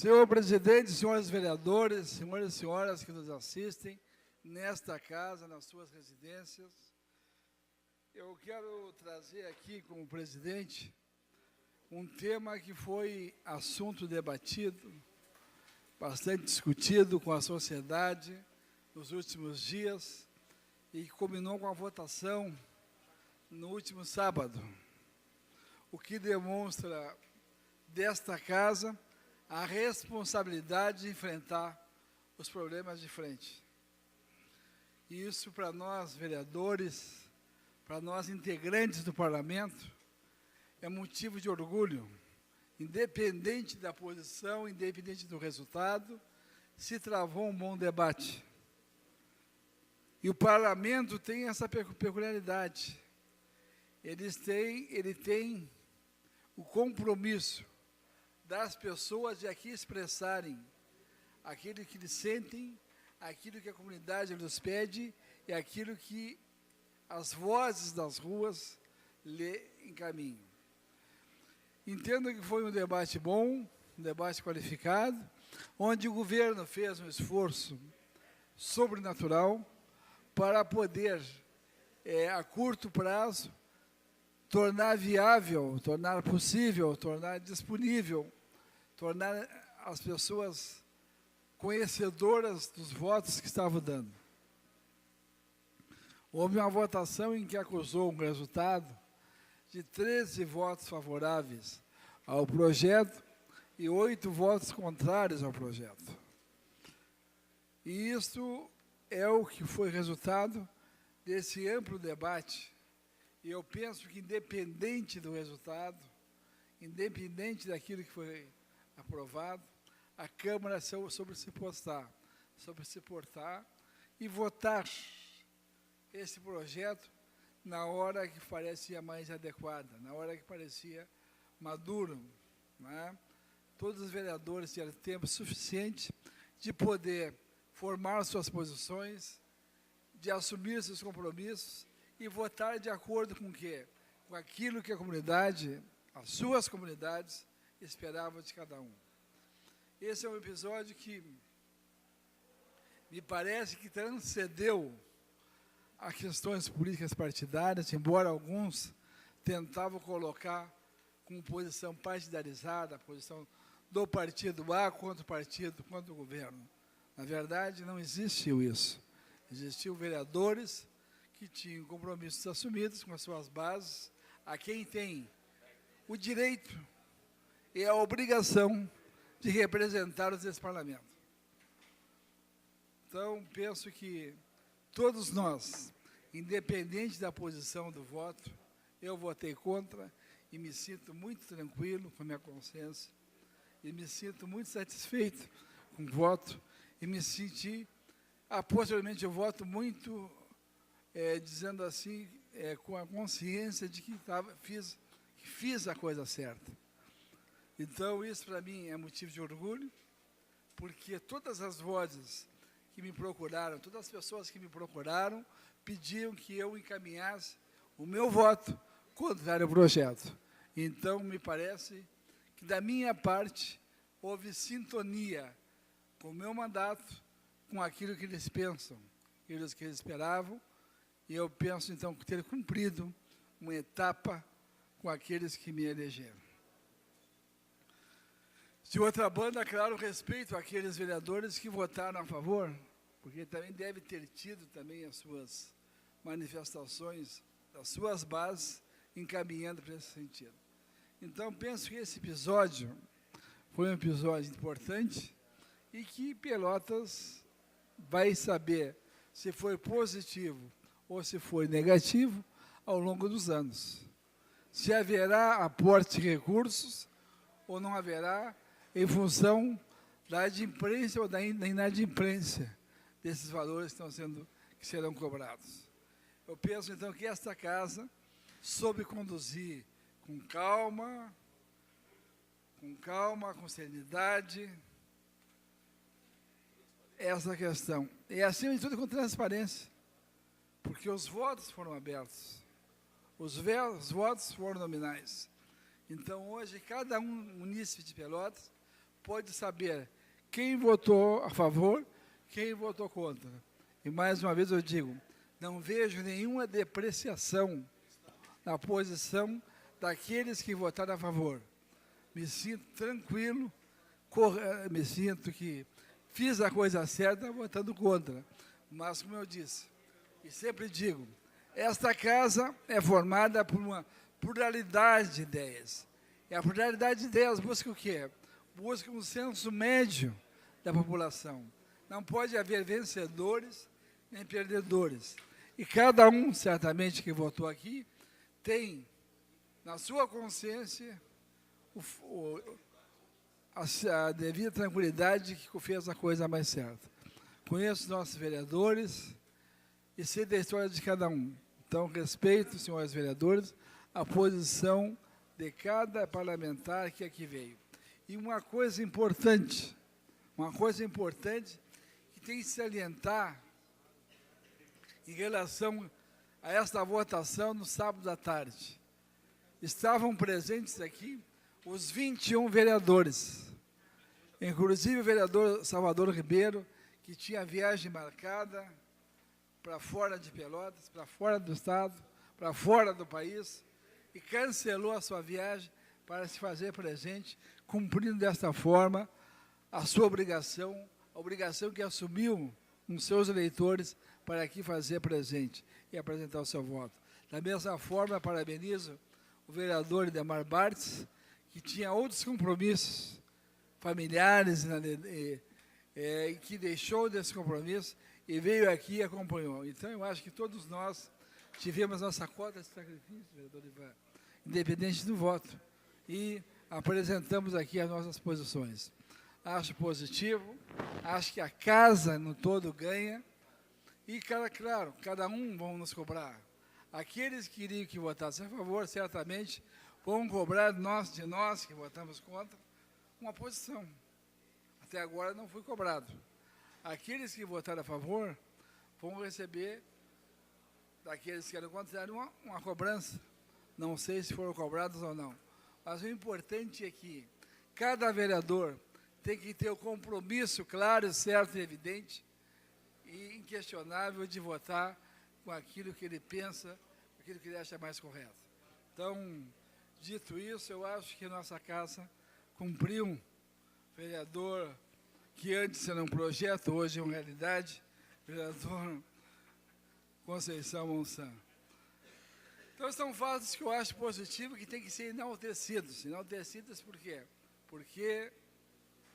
Senhor presidente, senhores vereadores, senhores e senhoras que nos assistem nesta casa, nas suas residências, eu quero trazer aqui como presidente um tema que foi assunto debatido, bastante discutido com a sociedade nos últimos dias e que culminou com a votação no último sábado, o que demonstra desta casa a responsabilidade de enfrentar os problemas de frente. E isso, para nós, vereadores, para nós, integrantes do parlamento, é motivo de orgulho, independente da posição, independente do resultado, se travou um bom debate. E o parlamento tem essa peculiaridade. Ele tem o compromisso das pessoas de aqui expressarem aquilo que eles sentem, aquilo que a comunidade lhes pede e aquilo que as vozes das ruas lhe encaminham. Entendo que foi um debate bom, um debate qualificado, onde o governo fez um esforço sobrenatural para poder, a curto prazo, tornar viável, tornar possível, tornar disponível, tornar as pessoas conhecedoras dos votos que estavam dando. Houve uma votação em que acusou um resultado de 13 votos favoráveis ao projeto e 8 votos contrários ao projeto. E isso é o que foi resultado desse amplo debate. E eu penso que, independente do resultado, independente daquilo que foi aprovado, a Câmara sobre se portar e votar esse projeto na hora que parecia mais adequada, na hora que parecia maduro, né? Todos os vereadores tiveram tempo suficiente de poder formar suas posições, de assumir seus compromissos e votar de acordo com o quê? Com aquilo que a comunidade, as suas comunidades, esperavam de cada um. Esse é um episódio que me parece que transcendeu as questões políticas partidárias, embora alguns tentavam colocar com posição partidarizada, a posição do partido A contra o partido, contra o governo. Na verdade, não existiu isso. Existiam vereadores que tinham compromissos assumidos com as suas bases, a quem tem o direito e a obrigação de representar esse parlamento. Então, penso que todos nós, independente da posição do voto, eu votei contra e me sinto muito tranquilo com a minha consciência e me sinto muito satisfeito com o voto e me senti, posteriormente eu voto muito, dizendo assim, com a consciência de que fiz a coisa certa. Então, isso para mim é motivo de orgulho, porque todas as vozes que me procuraram, todas as pessoas que me procuraram, pediam que eu encaminhasse o meu voto contrário ao projeto. Então, me parece que, da minha parte, houve sintonia com o meu mandato, com aquilo que eles pensam, aquilo que eles esperavam, e eu penso, então, ter cumprido uma etapa com aqueles que me elegeram. De outra banda, claro, respeito àqueles vereadores que votaram a favor, porque também deve ter tido também as suas manifestações, as suas bases, encaminhando para esse sentido. Então, penso que esse episódio foi um episódio importante e que Pelotas vai saber se foi positivo ou se foi negativo ao longo dos anos. Se haverá aporte de recursos ou não haverá, em função da adimplência ou da inadimplência desses valores que serão cobrados. Eu penso, então, que esta casa soube conduzir com calma, com serenidade, essa questão. E, acima de tudo, com transparência, porque os votos foram abertos, os votos foram nominais. Então, hoje, cada munícipe de Pelotas pode saber quem votou a favor, quem votou contra. E, mais uma vez, eu digo, não vejo nenhuma depreciação na posição daqueles que votaram a favor. Me sinto tranquilo, me sinto que fiz a coisa certa votando contra. Mas, como eu disse, e sempre digo, esta casa é formada por uma pluralidade de ideias. E a pluralidade de ideias busca o quê? Busca um senso médio da população. Não pode haver vencedores nem perdedores. E cada um, certamente, que votou aqui, tem na sua consciência a devida tranquilidade que fez a coisa mais certa. Conheço os nossos vereadores e sei da história de cada um. Então, respeito, senhores vereadores, a posição de cada parlamentar que aqui veio. E uma coisa importante que tem que salientar em relação a esta votação no sábado à tarde. Estavam presentes aqui os 21 vereadores, inclusive o vereador Salvador Ribeiro, que tinha viagem marcada para fora de Pelotas, para fora do estado, para fora do país, e cancelou a sua viagem para se fazer presente, cumprindo desta forma a sua obrigação, a obrigação que assumiu com seus eleitores para aqui fazer presente e apresentar o seu voto. Da mesma forma, parabenizo o vereador Idemar Bartz, que tinha outros compromissos familiares, que deixou desse compromisso e veio aqui e acompanhou. Então, eu acho que todos nós tivemos nossa cota de sacrifício, vereador Ivan, independente do voto, e apresentamos aqui as nossas posições. Acho positivo, acho que a casa no todo ganha, e, claro, cada um vão nos cobrar. Aqueles que queriam que votassem a favor, certamente, vão cobrar de nós que votamos contra, uma posição. Até agora não foi cobrado. Aqueles que votaram a favor vão receber, daqueles que eram contrários, uma cobrança. Não sei se foram cobrados ou não. Mas o importante é que cada vereador tem que ter o compromisso claro, certo e evidente e inquestionável de votar com aquilo que ele pensa, aquilo que ele acha mais correto. Então, dito isso, eu acho que nossa casa cumpriu. Vereador que antes era um projeto, hoje é uma realidade, vereador Conceição Monsan. Então, são fatos que eu acho positivo, que tem que ser enaltecidos. Enaltecidos por quê? Porque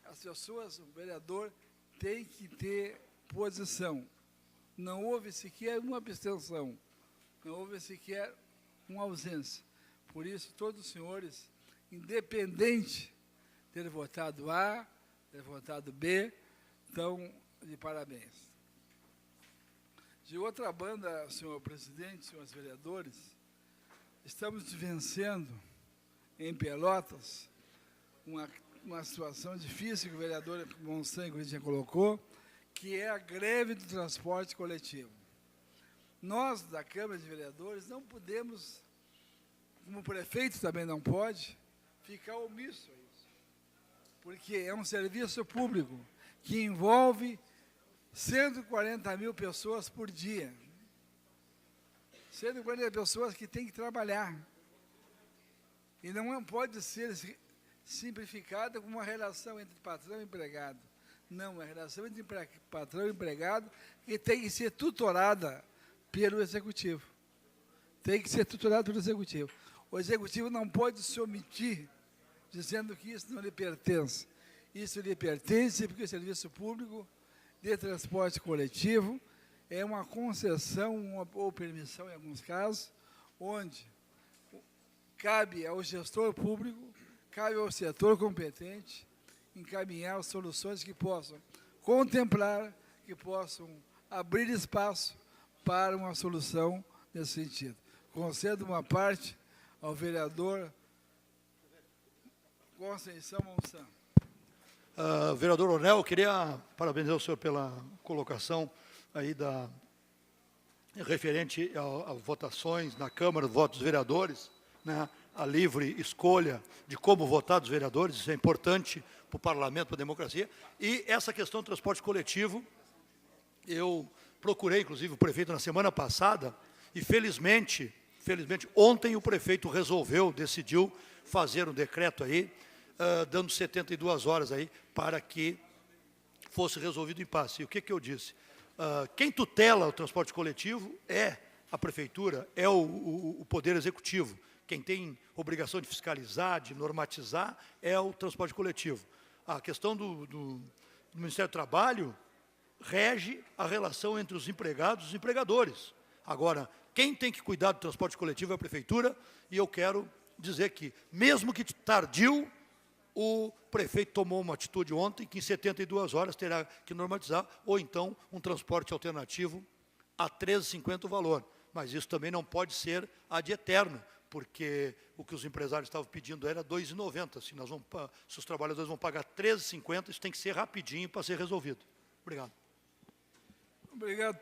as pessoas, o vereador, tem que ter posição. Não houve sequer uma abstenção, não houve sequer uma ausência. Por isso, todos os senhores, independente de ter votado A, ter votado B, estão de parabéns. De outra banda, senhor presidente, senhores vereadores, estamos vencendo em Pelotas uma situação difícil que o vereador Monsanto já colocou, que é a greve do transporte coletivo. Nós, da Câmara de Vereadores, não podemos, como o prefeito também não pode, ficar omisso a isso. Porque é um serviço público que envolve 140 mil pessoas por dia. 140 pessoas que têm que trabalhar. E não pode ser simplificada como uma relação entre patrão e empregado. Não, é a relação entre patrão e empregado que tem que ser tutorada pelo Executivo. Tem que ser tutorada pelo Executivo. O Executivo não pode se omitir dizendo que isso não lhe pertence. Isso lhe pertence porque o serviço público de transporte coletivo é uma concessão ou permissão, em alguns casos, onde cabe ao gestor público, cabe ao setor competente, encaminhar soluções que possam contemplar, que possam abrir espaço para uma solução nesse sentido. Concedo uma parte ao vereador Conceição Monsan. Vereador Ornel, queria parabenizar o senhor pela colocação aí referente a votações na Câmara, votos dos vereadores, né, a livre escolha de como votar dos vereadores. Isso é importante para o parlamento, para a democracia. E essa questão do transporte coletivo, eu procurei, inclusive, o prefeito na semana passada, e felizmente, ontem o prefeito decidiu fazer um decreto aí, dando 72 horas aí, para que fosse resolvido o impasse. E o que eu disse? Quem tutela o transporte coletivo é a prefeitura, é o Poder Executivo. Quem tem obrigação de fiscalizar, de normatizar, é o transporte coletivo. A questão do Ministério do Trabalho rege a relação entre os empregados e os empregadores. Agora, quem tem que cuidar do transporte coletivo é a prefeitura, e eu quero dizer que, mesmo que tardio, o prefeito tomou uma atitude ontem que em 72 horas terá que normatizar, ou então um transporte alternativo a R$ 13,50 o valor. Mas isso também não pode ser ad eterno, porque o que os empresários estavam pedindo era R$ 2,90. Se os trabalhadores vão pagar R$ 13,50, isso tem que ser rapidinho para ser resolvido. Obrigado. Obrigado,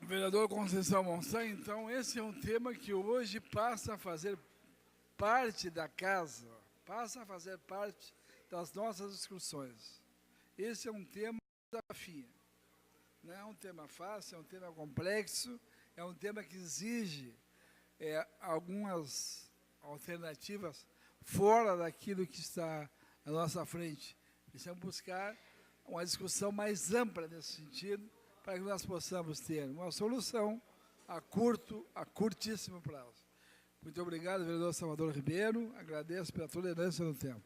vereador Conceição Monsan. Então, esse é um tema que hoje passa a fazer parte da casa, passa a fazer parte das nossas discussões. Esse é um tema que desafia. Não é um tema fácil, é um tema complexo, é um tema que exige algumas alternativas fora daquilo que está à nossa frente. Precisamos buscar uma discussão mais ampla nesse sentido, para que nós possamos ter uma solução a curtíssimo prazo. Muito obrigado, vereador Salvador Ribeiro. Agradeço pela tolerância no tempo.